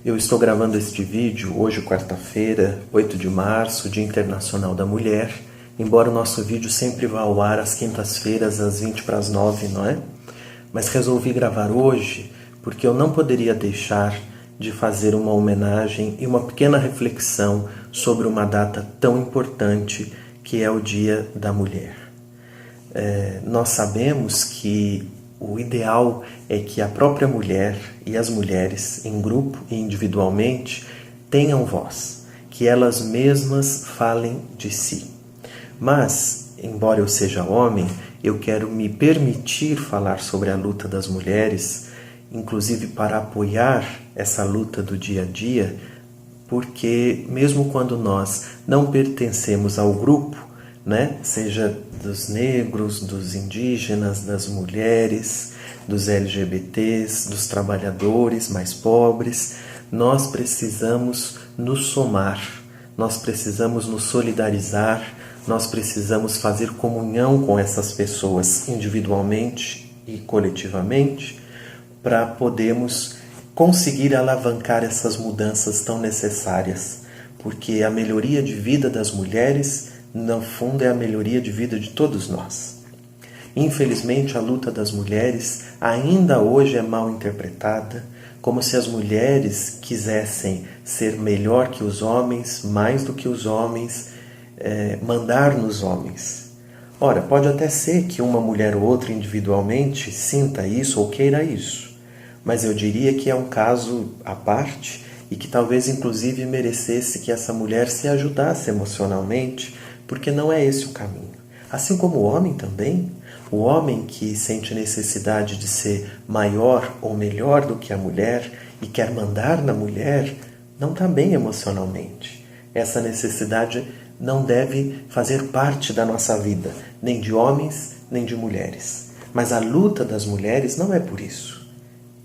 Eu estou gravando este vídeo hoje, quarta-feira, 8 de março, Dia Internacional da Mulher, embora o nosso vídeo sempre vá ao ar às quintas-feiras, às 20 para as 9, não é? Mas resolvi gravar hoje porque eu não poderia deixar de fazer uma homenagem e uma pequena reflexão sobre uma data tão importante que é o Dia da Mulher. Nós sabemos que o ideal é que a própria mulher e as mulheres, em grupo e individualmente, tenham voz, que elas mesmas falem de si. Mas, embora eu seja homem, eu quero me permitir falar sobre a luta das mulheres, inclusive para apoiar essa luta do dia a dia, porque mesmo quando nós não pertencemos ao grupo, seja dos negros, dos indígenas, das mulheres, dos LGBTs, dos trabalhadores mais pobres, nós precisamos nos somar, nós precisamos nos solidarizar, nós precisamos fazer comunhão com essas pessoas individualmente e coletivamente para podermos conseguir alavancar essas mudanças tão necessárias, porque a melhoria de vida das mulheres, no fundo, é a melhoria de vida de todos nós. Infelizmente, a luta das mulheres ainda hoje é mal interpretada, como se as mulheres quisessem ser melhor que os homens, mais do que os homens, mandar nos homens. Ora, pode até ser que uma mulher ou outra individualmente sinta isso ou queira isso, mas eu diria que é um caso à parte e que talvez inclusive merecesse que essa mulher se ajudasse emocionalmente, porque não é esse o caminho. Assim como o homem também, o homem que sente necessidade de ser maior ou melhor do que a mulher e quer mandar na mulher, não está bem emocionalmente. Essa necessidade não deve fazer parte da nossa vida, nem de homens, nem de mulheres. Mas a luta das mulheres não é por isso.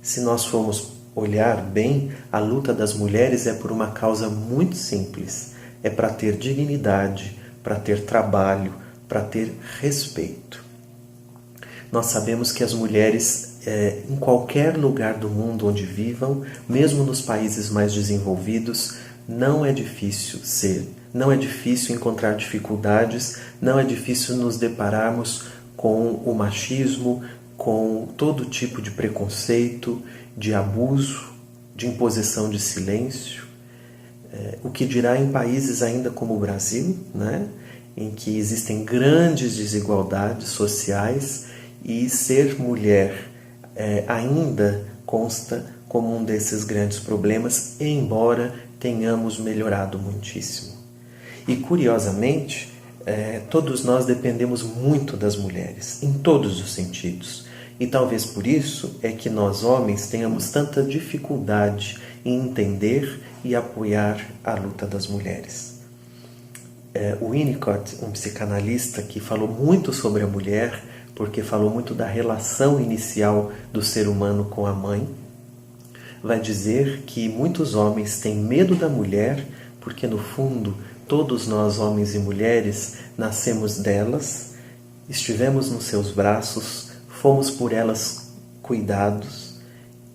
Se nós formos olhar bem, a luta das mulheres é por uma causa muito simples. É para ter dignidade, para ter trabalho, para ter respeito. Nós sabemos que as mulheres, em qualquer lugar do mundo onde vivam, mesmo nos países mais desenvolvidos, não é difícil encontrar dificuldades, não é difícil nos depararmos com o machismo, com todo tipo de preconceito, de abuso, de imposição de silêncio. O que dirá em países ainda como o Brasil, em que existem grandes desigualdades sociais e ser mulher ainda consta como um desses grandes problemas, embora tenhamos melhorado muitíssimo. E curiosamente, todos nós dependemos muito das mulheres, em todos os sentidos. E talvez por isso é que nós homens tenhamos tanta dificuldade em entender e apoiar a luta das mulheres. O Winnicott, um psicanalista que falou muito sobre a mulher, porque falou muito da relação inicial do ser humano com a mãe, vai dizer que muitos homens têm medo da mulher, porque no fundo todos nós, homens e mulheres, nascemos delas, estivemos nos seus braços, fomos por elas cuidados,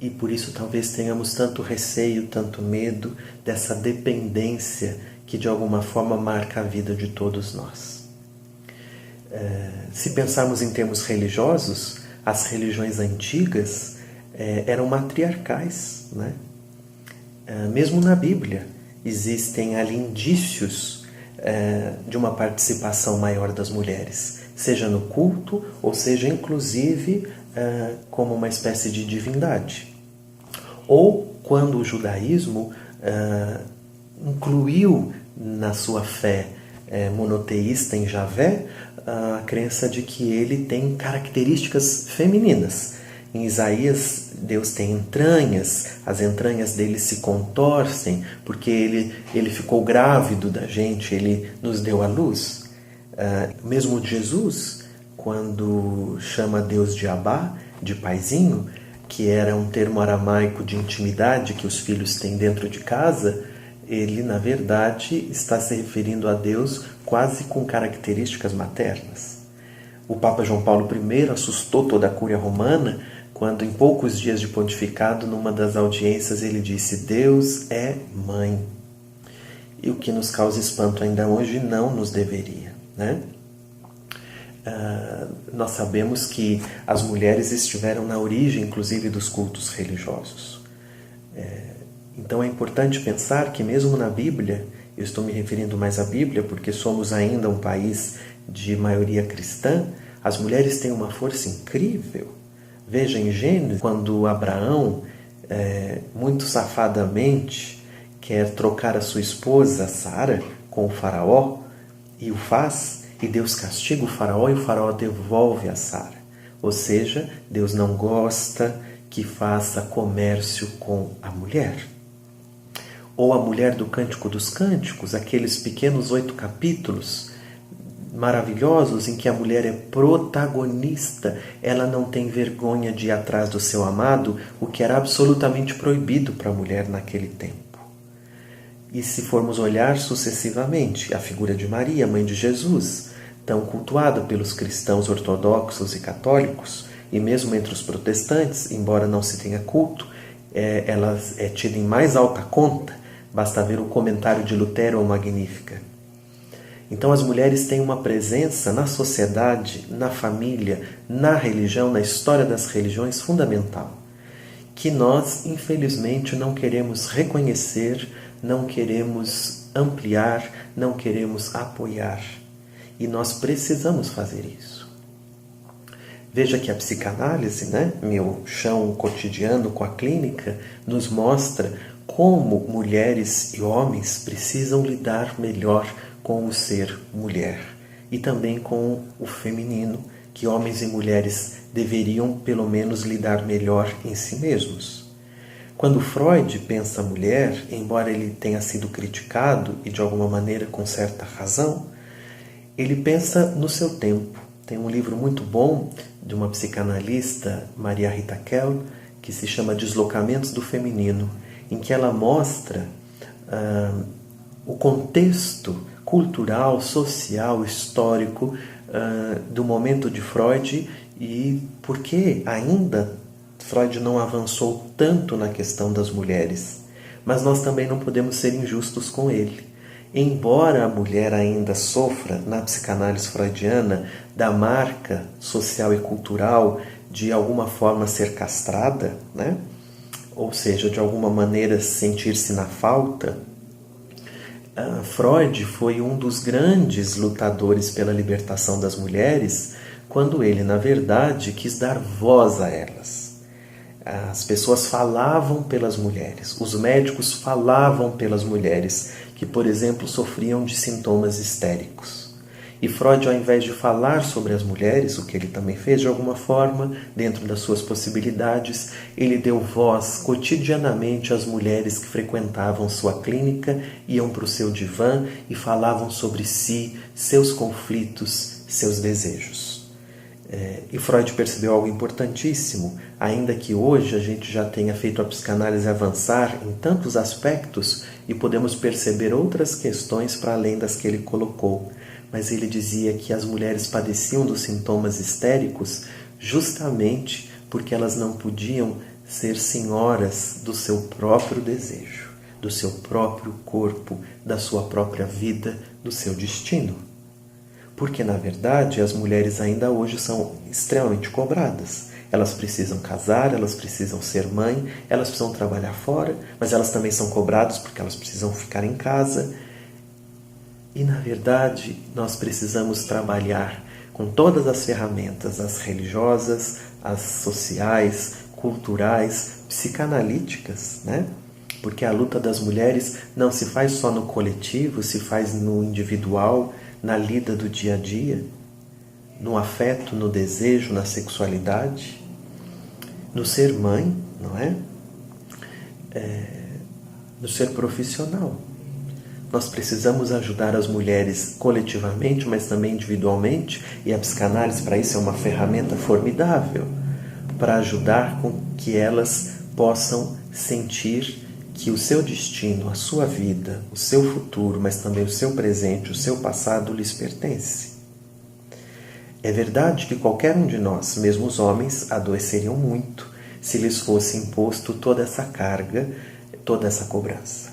e por isso talvez tenhamos tanto receio, tanto medo dessa dependência que de alguma forma marca a vida de todos nós. Se pensarmos em termos religiosos, as religiões antigas eram matriarcais, Mesmo na Bíblia existem ali indícios de uma participação maior das mulheres, seja no culto ou seja inclusive como uma espécie de divindade. Ou quando o judaísmo incluiu na sua fé monoteísta em Javé a crença de que ele tem características femininas. Em Isaías, Deus tem entranhas, as entranhas dele se contorcem, porque ele ficou grávido da gente, ele nos deu a luz. Mesmo Jesus, quando chama Deus de Abá, de paizinho, que era um termo aramaico de intimidade que os filhos têm dentro de casa, ele, na verdade, está se referindo a Deus quase com características maternas. O Papa João Paulo I assustou toda a Cúria Romana quando em poucos dias de pontificado, numa das audiências, ele disse: Deus é mãe. E o que nos causa espanto ainda hoje não nos deveria, né? Nós sabemos que as mulheres estiveram na origem, inclusive, dos cultos religiosos. Então é importante pensar que mesmo na Bíblia, eu estou me referindo mais à Bíblia porque somos ainda um país de maioria cristã, as mulheres têm uma força incrível. Veja em Gênesis, quando Abraão, muito safadamente, quer trocar a sua esposa, Sara, com o faraó, e o faz, e Deus castiga o faraó, e o faraó devolve a Sara. Ou seja, Deus não gosta que faça comércio com a mulher. Ou a mulher do Cântico dos Cânticos, aqueles pequenos 8 capítulos maravilhosos em que a mulher é protagonista, ela não tem vergonha de ir atrás do seu amado, o que era absolutamente proibido para a mulher naquele tempo. E se formos olhar sucessivamente, a figura de Maria, mãe de Jesus, tão cultuada pelos cristãos ortodoxos e católicos, e mesmo entre os protestantes, embora não se tenha culto, ela é tida em mais alta conta. Basta ver o comentário de Lutero ao Magnífica. Então as mulheres têm uma presença na sociedade, na família, na religião, na história das religiões fundamental, que nós, infelizmente, não queremos reconhecer, não queremos ampliar, não queremos apoiar. E nós precisamos fazer isso. Veja que a psicanálise, né, meu chão cotidiano com a clínica, nos mostra como mulheres e homens precisam lidar melhor com o ser mulher e também com o feminino, que homens e mulheres deveriam pelo menos lidar melhor em si mesmos. Quando Freud pensa a mulher, embora ele tenha sido criticado e de alguma maneira com certa razão, ele pensa no seu tempo. Tem um livro muito bom de uma psicanalista, Maria Rita Kell, que se chama Deslocamentos do Feminino, em que ela mostra o contexto cultural, social, histórico do momento de Freud e por que ainda Freud não avançou tanto na questão das mulheres. Mas nós também não podemos ser injustos com ele. Embora a mulher ainda sofra, na psicanálise freudiana, da marca social e cultural de alguma forma ser castrada, né? Ou seja, de alguma maneira sentir-se na falta, Freud foi um dos grandes lutadores pela libertação das mulheres, quando ele, na verdade, quis dar voz a elas. As pessoas falavam pelas mulheres, os médicos falavam pelas mulheres que, por exemplo, sofriam de sintomas histéricos. E Freud, ao invés de falar sobre as mulheres, o que ele também fez de alguma forma, dentro das suas possibilidades, ele deu voz cotidianamente às mulheres que frequentavam sua clínica, iam para o seu divã e falavam sobre si, seus conflitos, seus desejos. E Freud percebeu algo importantíssimo, ainda que hoje a gente já tenha feito a psicanálise avançar em tantos aspectos e podemos perceber outras questões para além das que ele colocou. Mas ele dizia que as mulheres padeciam dos sintomas histéricos justamente porque elas não podiam ser senhoras do seu próprio desejo, do seu próprio corpo, da sua própria vida, do seu destino. Porque, na verdade, as mulheres ainda hoje são extremamente cobradas. Elas precisam casar, elas precisam ser mãe, elas precisam trabalhar fora, mas elas também são cobradas porque elas precisam ficar em casa. E, na verdade, nós precisamos trabalhar com todas as ferramentas, as religiosas, as sociais, culturais, psicanalíticas, né? Porque a luta das mulheres não se faz só no coletivo, se faz no individual, na lida do dia a dia, no afeto, no desejo, na sexualidade, no ser mãe, não é? No ser profissional. Nós precisamos ajudar as mulheres coletivamente, mas também individualmente, e a psicanálise para isso é uma ferramenta formidável, para ajudar com que elas possam sentir que o seu destino, a sua vida, o seu futuro, mas também o seu presente, o seu passado lhes pertence. É verdade que qualquer um de nós, mesmo os homens, adoeceriam muito se lhes fosse imposto toda essa carga, toda essa cobrança.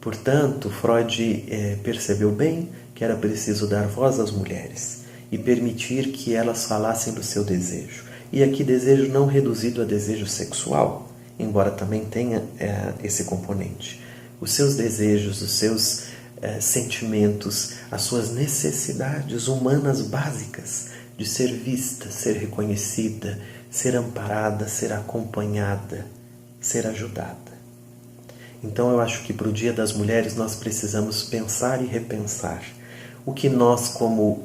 Portanto, Freud percebeu bem que era preciso dar voz às mulheres e permitir que elas falassem do seu desejo. E aqui desejo não reduzido a desejo sexual, embora também tenha esse componente. Os seus desejos, os seus sentimentos, as suas necessidades humanas básicas de ser vista, ser reconhecida, ser amparada, ser acompanhada, ser ajudada. Então eu acho que para o Dia das Mulheres nós precisamos pensar e repensar o que nós, como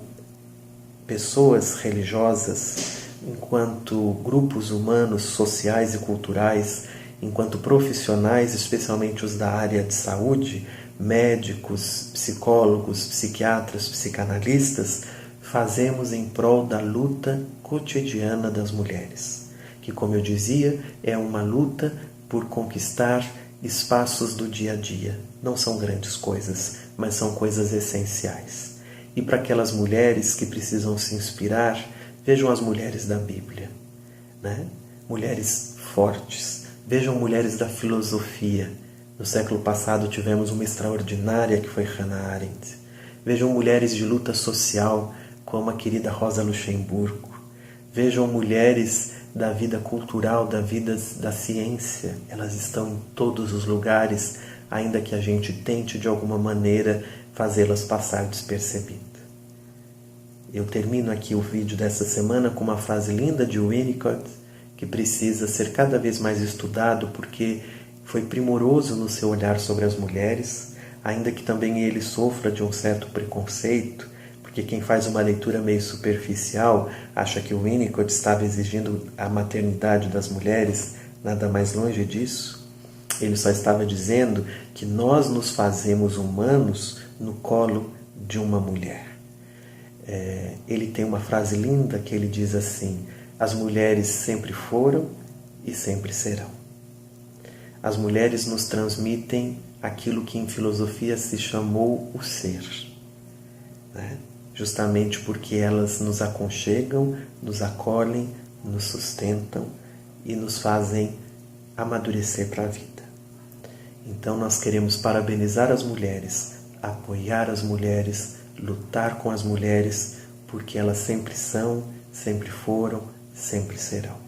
pessoas religiosas, enquanto grupos humanos, sociais e culturais, enquanto profissionais, especialmente os da área de saúde, médicos, psicólogos, psiquiatras, psicanalistas, fazemos em prol da luta cotidiana das mulheres, que, como eu dizia, é uma luta por conquistar espaços do dia a dia. Não são grandes coisas, mas são coisas essenciais. E para aquelas mulheres que precisam se inspirar, vejam as mulheres da Bíblia, né? Mulheres fortes. Vejam mulheres da filosofia. No século passado tivemos uma extraordinária que foi Hannah Arendt. Vejam mulheres de luta social, como a querida Rosa Luxemburgo. Vejam mulheres da vida cultural, da vida da ciência. Elas estão em todos os lugares, ainda que a gente tente de alguma maneira fazê-las passar despercebida. Eu termino aqui o vídeo dessa semana com uma frase linda de Winnicott, que precisa ser cada vez mais estudado porque foi primoroso no seu olhar sobre as mulheres, ainda que também ele sofra de um certo preconceito, porque quem faz uma leitura meio superficial acha que o Winnicott estava exigindo a maternidade das mulheres. Nada mais longe disso. Ele só estava dizendo que nós nos fazemos humanos no colo de uma mulher. Ele tem uma frase linda que ele diz assim: as mulheres sempre foram e sempre serão. As mulheres nos transmitem aquilo que em filosofia se chamou o ser, né? Justamente porque elas nos aconchegam, nos acolhem, nos sustentam e nos fazem amadurecer para a vida. Então nós queremos parabenizar as mulheres, apoiar as mulheres, lutar com as mulheres, porque elas sempre são, sempre foram, sempre serão.